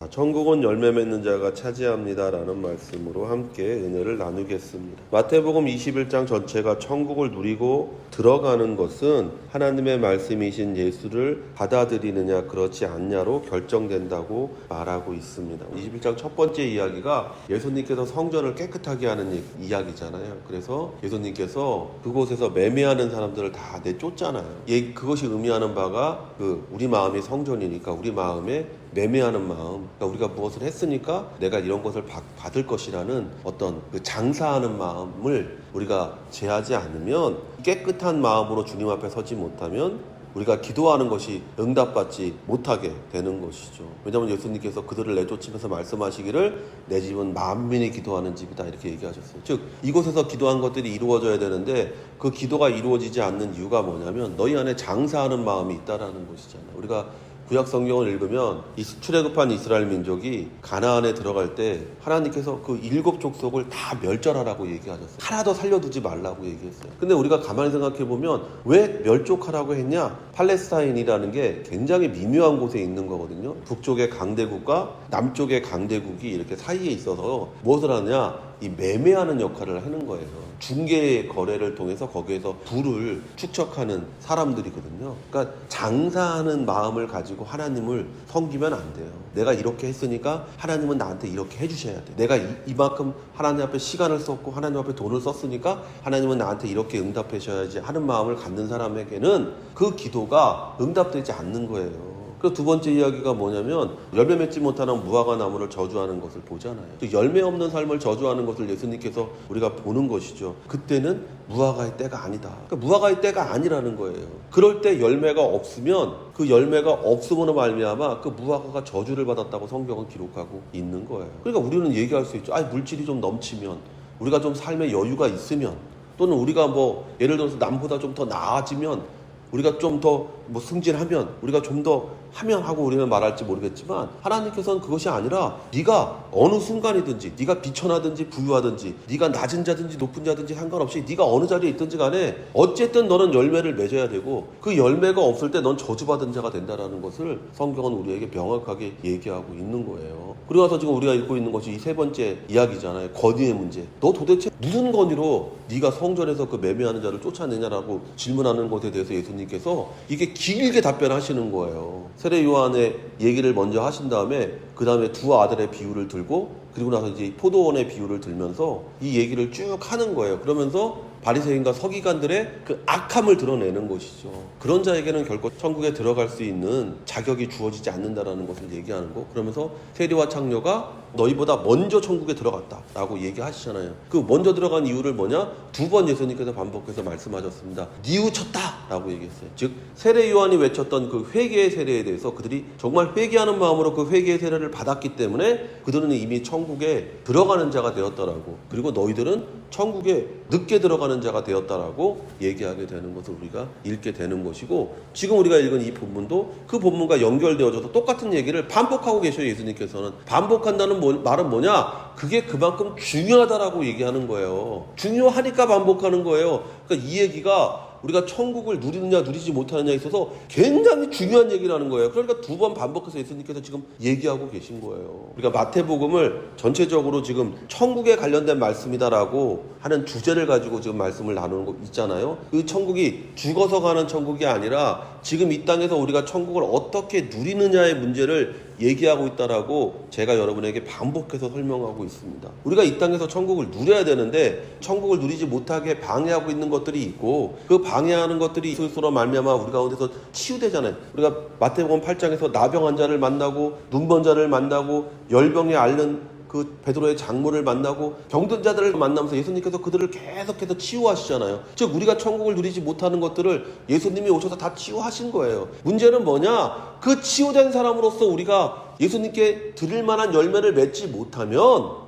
천국은 열매 맺는 자가 차지합니다라는 말씀으로 함께 은혜를 나누겠습니다. 마태복음 21장 전체가 천국을 누리고 들어가는 것은 하나님의 말씀이신 예수를 받아들이느냐 그렇지 않냐로 결정된다고 말하고 있습니다. 21장 첫 번째 이야기가 예수님께서 성전을 깨끗하게 하는 이야기잖아요. 그래서 예수님께서 그곳에서 매매하는 사람들을 다 내쫓잖아요. 그것이 의미하는 바가 우리 마음이 성전이니까 우리 마음에 매매하는 마음, 그러니까 우리가 무엇을 했으니까 내가 이런 것을 받을 것이라는 어떤 그 장사하는 마음을 우리가 제하지 않으면, 깨끗한 마음으로 주님 앞에 서지 못하면 우리가 기도하는 것이 응답받지 못하게 되는 것이죠. 왜냐하면 예수님께서 그들을 내쫓으면서 말씀하시기를 내 집은 만민이 기도하는 집이다 이렇게 얘기하셨어요. 즉 이곳에서 기도한 것들이 이루어져야 되는데 그 기도가 이루어지지 않는 이유가 뭐냐면 너희 안에 장사하는 마음이 있다라는 것이잖아요. 우리가 구약 성경을 읽으면 출애굽한 이스라엘 민족이 가나안에 들어갈 때 하나님께서 그 7 족속을 다 멸절하라고 얘기하셨어요. 하나도 살려두지 말라고 얘기했어요. 근데 우리가 가만히 생각해 보면 왜 멸족하라고 했냐? 팔레스타인이라는 게 굉장히 미묘한 곳에 있는 거거든요. 북쪽의 강대국과 남쪽의 강대국이 이렇게 사이에 있어서 무엇을 하느냐? 이 매매하는 역할을 하는 거예요. 중개 거래를 통해서 거기에서 부를 축적하는 사람들이거든요. 그러니까 장사하는 마음을 가지고 하나님을 섬기면 안 돼요. 내가 이렇게 했으니까 하나님은 나한테 이렇게 해주셔야 돼. 내가 이만큼 하나님 앞에 시간을 썼고 하나님 앞에 돈을 썼으니까 하나님은 나한테 이렇게 응답해 주셔야지 하는 마음을 갖는 사람에게는 그 기도가 응답되지 않는 거예요. 그 두 번째 이야기가 뭐냐면 열매 맺지 못하는 무화과 나무를 저주하는 것을 보잖아요. 열매 없는 삶을 저주하는 것을 예수님께서 우리가 보는 것이죠. 그때는 무화과의 때가 아니다. 그러니까 무화과의 때가 아니라는 거예요. 그럴 때 열매가 없으면 그 열매가 없음으로 말미암아 그 무화과가 저주를 받았다고 성경은 기록하고 있는 거예요. 그러니까 우리는 얘기할 수 있죠. 물질이 좀 넘치면, 우리가 좀 삶에 여유가 있으면, 또는 우리가 예를 들어서 남보다 좀 더 나아지면, 우리가 좀 더 승진하면, 우리가 좀 더 하면 하고 우리는 말할지 모르겠지만 하나님께서는 그것이 아니라 네가 어느 순간이든지, 네가 비천하든지 부유하든지, 네가 낮은 자든지 높은 자든지 상관없이 네가 어느 자리에 있든지 간에 어쨌든 너는 열매를 맺어야 되고 그 열매가 없을 때 넌 저주받은 자가 된다라는 것을 성경은 우리에게 명확하게 얘기하고 있는 거예요. 그리고 나서 지금 우리가 읽고 있는 것이 이 세 번째 이야기잖아요. 권위의 문제. 너 도대체 무슨 권위로 네가 성전에서 그 매매하는 자를 쫓아내냐라고 질문하는 것에 대해서 예수님께서 이게 길게 답변하시는 거예요. 세례 요한의 얘기를 먼저 하신 다음에 그 다음에 두 아들의 비유를 들고, 그리고 나서 이제 포도원의 비유를 들면서 이 얘기를 쭉 하는 거예요. 그러면서 바리새인과 서기관들의 그 악함을 드러내는 것이죠. 그런 자에게는 결코 천국에 들어갈 수 있는 자격이 주어지지 않는다라는 것을 얘기하는 거. 그러면서 세리와 창녀가 너희보다 먼저 천국에 들어갔다라고 얘기하시잖아요. 그 먼저 들어간 이유를 뭐냐? 2번 예수님께서 반복해서 말씀하셨습니다. 뉘우쳤다라고 얘기했어요. 즉 세례 요한이 외쳤던 그 회개의 세례에 대해서 그들이 정말 회개하는 마음으로 그 회개의 세례를 받았기 때문에 그들은 이미 천국에 들어가는 자가 되었다라고, 그리고 너희들은 천국에 늦게 들어가는 자가 되었다라고 얘기하게 되는 것을 우리가 읽게 되는 것이고, 지금 우리가 읽은 이 본문도 그 본문과 연결되어져서 똑같은 얘기를 반복하고 계셔요. 예수님께서는 반복한다는 말은 뭐냐? 그게 그만큼 중요하다라고 얘기하는 거예요. 중요하니까 반복하는 거예요. 그러니까 이 얘기가 우리가 천국을 누리느냐 누리지 못하느냐에 있어서 굉장히 중요한 얘기를 하는 거예요. 그러니까 2번 반복해서 예수님께서 지금 얘기하고 계신 거예요. 우리가 마태복음을 전체적으로 지금 천국에 관련된 말씀이다라고 하는 주제를 가지고 지금 말씀을 나누는 거 있잖아요. 그 천국이 죽어서 가는 천국이 아니라 지금 이 땅에서 우리가 천국을 어떻게 누리느냐의 문제를 얘기하고 있다라고 제가 여러분에게 반복해서 설명하고 있습니다. 우리가 이 땅에서 천국을 누려야 되는데 천국을 누리지 못하게 방해하고 있는 것들이 있고, 그 방해하는 것들이 있을수록 말미암아 우리 가운데서 치유되잖아요. 우리가 마태복음 8장에서 나병 환자를 만나고 눈먼 자를 만나고 열병에 앓는 그 베드로의 장모를 만나고 병든 자들을 만나면서 예수님께서 그들을 계속해서 치유하시잖아요. 즉 우리가 천국을 누리지 못하는 것들을 예수님이 오셔서 다 치유하신 거예요. 문제는 뭐냐? 그 치유된 사람으로서 우리가 예수님께 드릴 만한 열매를 맺지 못하면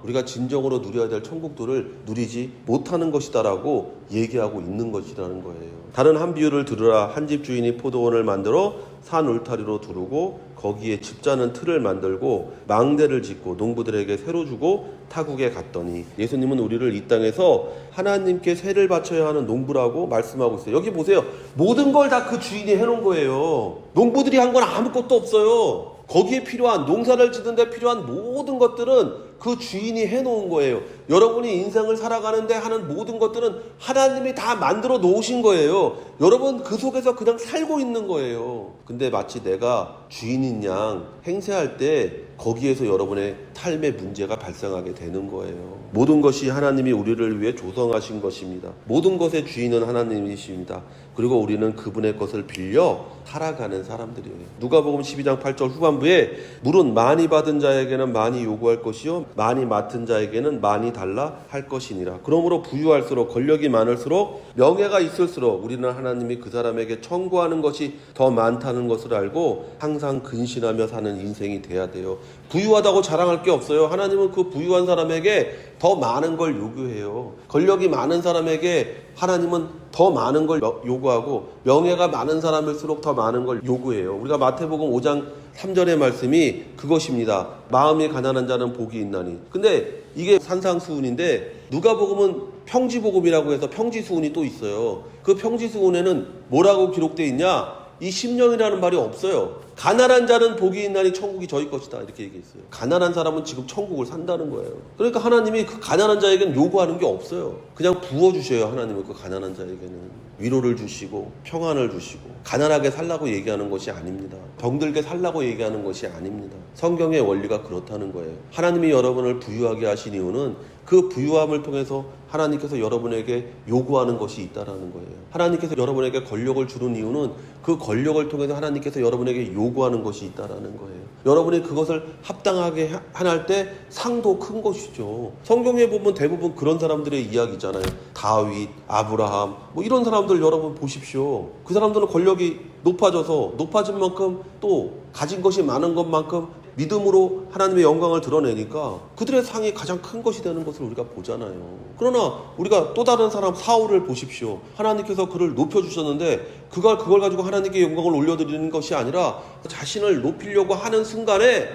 우리가 진정으로 누려야 될 천국들을 누리지 못하는 것이다라고 얘기하고 있는 것이라는 거예요. 다른 한 비유를 들으라. 한 집 주인이 포도원을 만들어 산 울타리로 두르고 거기에 집자는 틀을 만들고 망대를 짓고 농부들에게 세로 주고 타국에 갔더니, 예수님은 우리를 이 땅에서 하나님께 세를 바쳐야 하는 농부라고 말씀하고 있어요. 여기 보세요. 모든 걸 다 그 주인이 해놓은 거예요. 농부들이 한 건 아무것도 없어요. 거기에 필요한 농사를 짓는데 필요한 모든 것들은 그 주인이 해놓은 거예요. 여러분이 인생을 살아가는데 하는 모든 것들은 하나님이 다 만들어 놓으신 거예요. 여러분 그 속에서 그냥 살고 있는 거예요. 근데 마치 내가 주인인 양 행세할 때 거기에서 여러분의 삶의 문제가 발생하게 되는 거예요. 모든 것이 하나님이 우리를 위해 조성하신 것입니다. 모든 것의 주인은 하나님이십니다. 그리고 우리는 그분의 것을 빌려 살아가는 사람들이에요. 누가복음 12장 8절 후반부에 물은 많이 받은 자에게는 많이 요구할 것이요 많이 맡은 자에게는 많이 달라 할 것이니라. 그러므로 부유할수록 권력이 많을수록 명예가 있을수록 우리는 하나님이 그 사람에게 청구하는 것이 더 많다는 것을 알고 항상 근신하며 사는 인생이 돼야 돼요. 부유하다고 자랑할 게 없어요. 하나님은 그 부유한 사람에게 더 많은 걸 요구해요. 권력이 많은 사람에게 하나님은 더 많은 걸 요구하고 명예가 많은 사람일수록 더 많은 걸 요구해요. 우리가 마태복음 5장 3절의 말씀이 그것입니다. 마음이 가난한 자는 복이 있나니. 근데 이게 산상수훈인데 누가복음은 평지복음이라고 해서 평지수훈이 또 있어요. 그 평지수훈에는 뭐라고 기록되어 있냐? 이 심령이라는 말이 없어요. 가난한 자는 복이 있나니 천국이 저희 것이다 이렇게 얘기했어요. 가난한 사람은 지금 천국을 산다는 거예요. 그러니까 하나님이 그 가난한 자에게는 요구하는 게 없어요. 그냥 부어주셔요. 하나님은 그 가난한 자에게는 위로를 주시고 평안을 주시고 가난하게 살라고 얘기하는 것이 아닙니다. 병들게 살라고 얘기하는 것이 아닙니다. 성경의 원리가 그렇다는 거예요. 하나님이 여러분을 부유하게 하신 이유는 그 부유함을 통해서 하나님께서 여러분에게 요구하는 것이 있다라는 거예요. 하나님께서 여러분에게 권력을 주는 이유는 그 권력을 통해서 하나님께서 여러분에게 요구하는 것이 있다라는 거예요. 여러분이 그것을 합당하게 할 때 상도 큰 것이죠. 성경에 보면 대부분 그런 사람들의 이야기잖아요. 다윗, 아브라함 뭐 이런 사람들 여러분 보십시오. 그 사람들은 권력이 높아져서 높아진 만큼 또 가진 것이 많은 것만큼 믿음으로 하나님의 영광을 드러내니까 그들의 상이 가장 큰 것이 되는 것을 우리가 보잖아요. 그러나 우리가 또 다른 사람 사울을 보십시오. 하나님께서 그를 높여주셨는데 그걸 가지고 하나님께 영광을 올려드리는 것이 아니라 자신을 높이려고 하는 순간에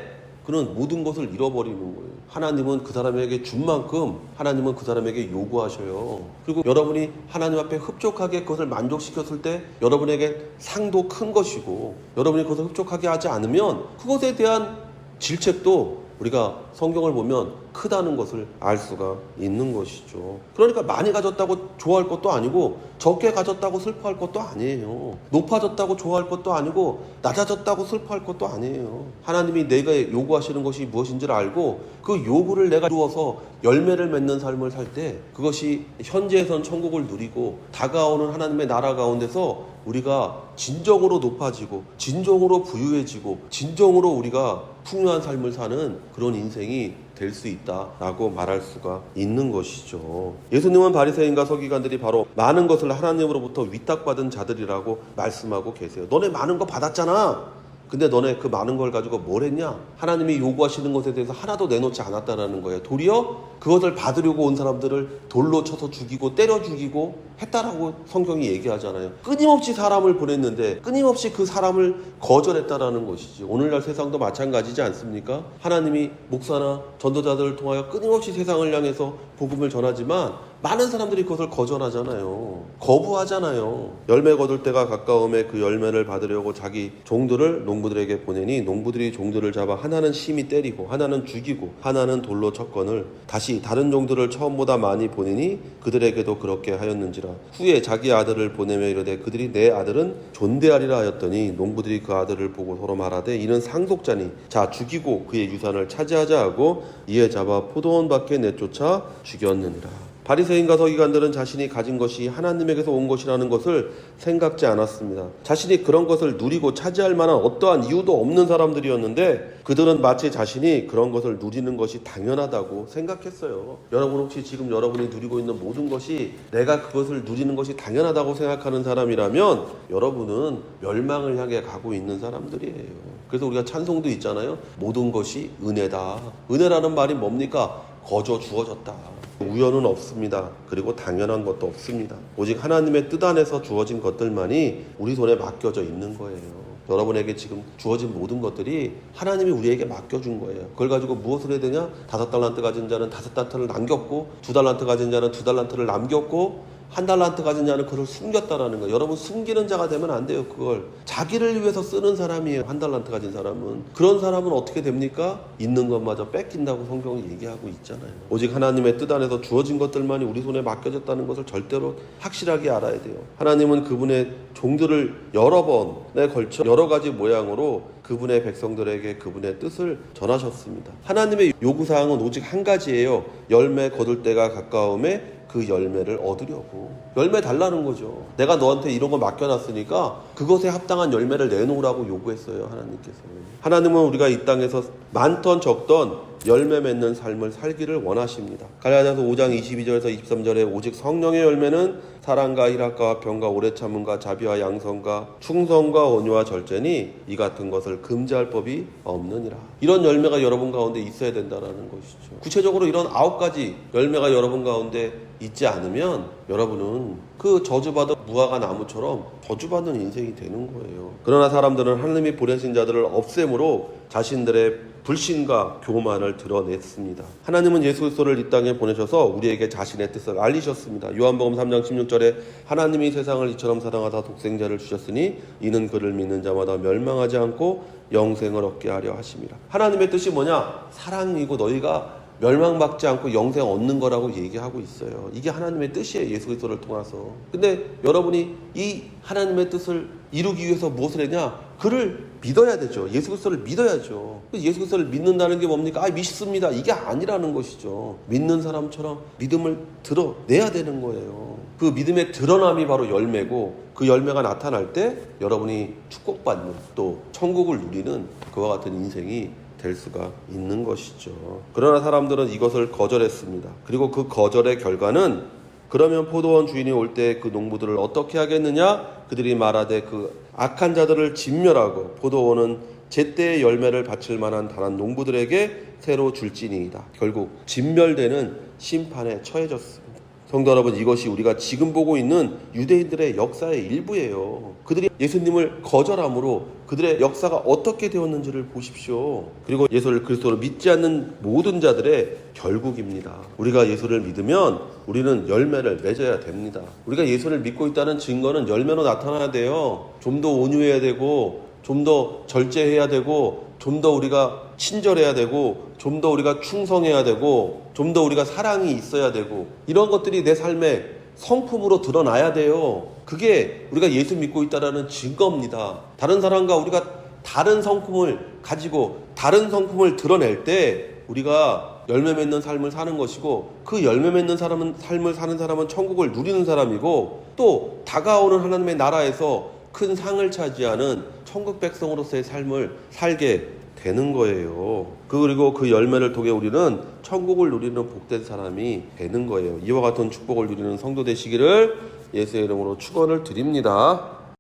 그는 모든 것을 잃어버리는 거예요. 하나님은 그 사람에게 준 만큼 하나님은 그 사람에게 요구하셔요. 그리고 여러분이 하나님 앞에 흡족하게 그것을 만족시켰을 때 여러분에게 상도 큰 것이고 여러분이 그것을 흡족하게 하지 않으면 그것에 대한 질책도 우리가 성경을 보면 크다는 것을 알 수가 있는 것이죠. 그러니까 많이 가졌다고 좋아할 것도 아니고 적게 가졌다고 슬퍼할 것도 아니에요. 높아졌다고 좋아할 것도 아니고 낮아졌다고 슬퍼할 것도 아니에요. 하나님이 내가 요구하시는 것이 무엇인지를 알고 그 요구를 내가 이루어서 열매를 맺는 삶을 살 때 그것이 현재에선 천국을 누리고 다가오는 하나님의 나라 가운데서 우리가 진정으로 높아지고 진정으로 부유해지고 진정으로 우리가 풍요한 삶을 사는 그런 인생이 될 수 있다라고 말할 수가 있는 것이죠. 예수님은 바리새인과 서기관들이 바로 많은 것을 하나님으로부터 위탁받은 자들이라고 말씀하고 계세요. 너네 많은 거 받았잖아. 근데 너네 그 많은 걸 가지고 뭘 했냐? 하나님이 요구하시는 것에 대해서 하나도 내놓지 않았다라는 거예요. 도리어 그것을 받으려고 온 사람들을 돌로 쳐서 죽이고 때려 죽이고 했다라고 성경이 얘기하잖아요. 끊임없이 사람을 보냈는데 끊임없이 그 사람을 거절했다라는 것이지. 오늘날 세상도 마찬가지지 않습니까? 하나님이 목사나 전도자들을 통하여 끊임없이 세상을 향해서 복음을 전하지만 많은 사람들이 그것을 거절하잖아요. 거부하잖아요. 열매 거둘 때가 가까움에 그 열매를 받으려고 자기 종들을 농부들에게 보내니 농부들이 종들을 잡아 하나는 심히 때리고 하나는 죽이고 하나는 돌로 쳤거늘 다시 다른 종들을 처음보다 많이 보내니 그들에게도 그렇게 하였는지라. 후에 자기 아들을 보내며 이르되 그들이 내 아들은 존대하리라 하였더니 농부들이 그 아들을 보고 서로 말하되 이는 상속자니 자 죽이고 그의 유산을 차지하자 하고 이에 잡아 포도원 밖에 내쫓아 죽였느니라. 바리새인과 서기관들은 자신이 가진 것이 하나님에게서 온 것이라는 것을 생각지 않았습니다. 자신이 그런 것을 누리고 차지할 만한 어떠한 이유도 없는 사람들이었는데 그들은 마치 자신이 그런 것을 누리는 것이 당연하다고 생각했어요. 여러분 혹시 지금 여러분이 누리고 있는 모든 것이 내가 그것을 누리는 것이 당연하다고 생각하는 사람이라면 여러분은 멸망을 향해 가고 있는 사람들이에요. 그래서 우리가 찬송도 있잖아요. 모든 것이 은혜다. 은혜라는 말이 뭡니까? 거저 주어졌다. 우연은 없습니다. 그리고 당연한 것도 없습니다. 오직 하나님의 뜻 안에서 주어진 것들만이 우리 손에 맡겨져 있는 거예요. 여러분에게 지금 주어진 모든 것들이 하나님이 우리에게 맡겨준 거예요. 그걸 가지고 무엇을 해야 되냐? 5달란트 가진 자는 5달란트를 남겼고 2달란트 가진 자는 2달란트를 남겼고 한 달란트 가진 자는 그를 숨겼다라는 거예요. 여러분 숨기는 자가 되면 안 돼요. 그걸 자기를 위해서 쓰는 사람이에요. 한 달란트 가진 사람은. 그런 사람은 어떻게 됩니까? 있는 것마저 뺏긴다고 성경이 얘기하고 있잖아요. 오직 하나님의 뜻 안에서 주어진 것들만이 우리 손에 맡겨졌다는 것을 절대로 확실하게 알아야 돼요. 하나님은 그분의 종들을 여러 번에 걸쳐 여러 가지 모양으로 그분의 백성들에게 그분의 뜻을 전하셨습니다. 하나님의 요구사항은 오직 한 가지예요. 열매 거둘 때가 가까움에 그 열매를 얻으려고. 열매 달라는 거죠. 내가 너한테 이런 거 맡겨놨으니까 그것에 합당한 열매를 내놓으라고 요구했어요. 하나님께서. 하나님은 우리가 이 땅에서 많던 적던 열매 맺는 삶을 살기를 원하십니다. 갈라디아서 5장 22절에서 23절에 오직 성령의 열매는 사랑과 희락과 평과 오래 참음과 자비와 양선과 충성과 온유와 절제니 이 같은 것을 금지할 법이 없느니라. 이런 열매가 여러분 가운데 있어야 된다는 것이죠. 구체적으로 이런 9가지 열매가 여러분 가운데 있지 않으면 여러분은 그 저주받은 무화과 나무처럼 저주받는 인생이 되는 거예요. 그러나 사람들은 하나님이 보내신 자들을 없앰으로 자신들의 불신과 교만을 드러냈습니다. 하나님은 예수 그리스도를 이 땅에 보내셔서 우리에게 자신의 뜻을 알리셨습니다. 요한복음 3장 16절에 하나님이 세상을 이처럼 사랑하사 독생자를 주셨으니 이는 그를 믿는 자마다 멸망하지 않고 영생을 얻게 하려 하심이라. 하나님의 뜻이 뭐냐? 사랑이고 너희가 멸망받지 않고 영생 얻는 거라고 얘기하고 있어요. 이게 하나님의 뜻이에요. 예수 그리스도를 통해서. 근데 여러분이 이 하나님의 뜻을 이루기 위해서 무엇을 했냐? 그를 믿어야 되죠. 예수 그리스도를 믿어야죠. 예수 그리스도를 믿는다는 게 뭡니까? 믿습니다. 이게 아니라는 것이죠. 믿는 사람처럼 믿음을 드러내야 되는 거예요. 그 믿음의 드러남이 바로 열매고 그 열매가 나타날 때 여러분이 축복받는 또 천국을 누리는 그와 같은 인생이 될 수가 있는 것이죠. 그러나 사람들은 이것을 거절했습니다. 그리고 그 거절의 결과는 그러면 포도원 주인이 올 때 그 농부들을 어떻게 하겠느냐? 그들이 말하되 그 악한 자들을 진멸하고 포도원은 제때의 열매를 바칠 만한 다른 농부들에게 새로 줄지니이다. 결국 진멸되는 심판에 처해졌습니다. 성도 여러분, 이것이 우리가 지금 보고 있는 유대인들의 역사의 일부예요. 그들이 예수님을 거절함으로 그들의 역사가 어떻게 되었는지를 보십시오. 그리고 예수 그리스도를 믿지 않는 모든 자들의 결국입니다. 우리가 예수를 믿으면 우리는 열매를 맺어야 됩니다. 우리가 예수를 믿고 있다는 증거는 열매로 나타나야 돼요. 좀 더 온유해야 되고 좀 더 절제해야 되고 좀 더 우리가 친절해야 되고 좀 더 우리가 충성해야 되고 좀 더 우리가 사랑이 있어야 되고 이런 것들이 내 삶의 성품으로 드러나야 돼요. 그게 우리가 예수 믿고 있다는 증거입니다. 다른 사람과 우리가 다른 성품을 가지고 다른 성품을 드러낼 때 우리가 열매 맺는 삶을 사는 것이고 그 열매 맺는 삶을 사는 사람은 천국을 누리는 사람이고 또 다가오는 하나님의 나라에서 큰 상을 차지하는 천국 백성으로서의 삶을 살게 되는 거예요. 그리고 그 열매를 통해 우리는 천국을 누리는 복된 사람이 되는 거예요. 이와 같은 축복을 누리는 성도 되시기를 예수의 이름으로 축원을 드립니다.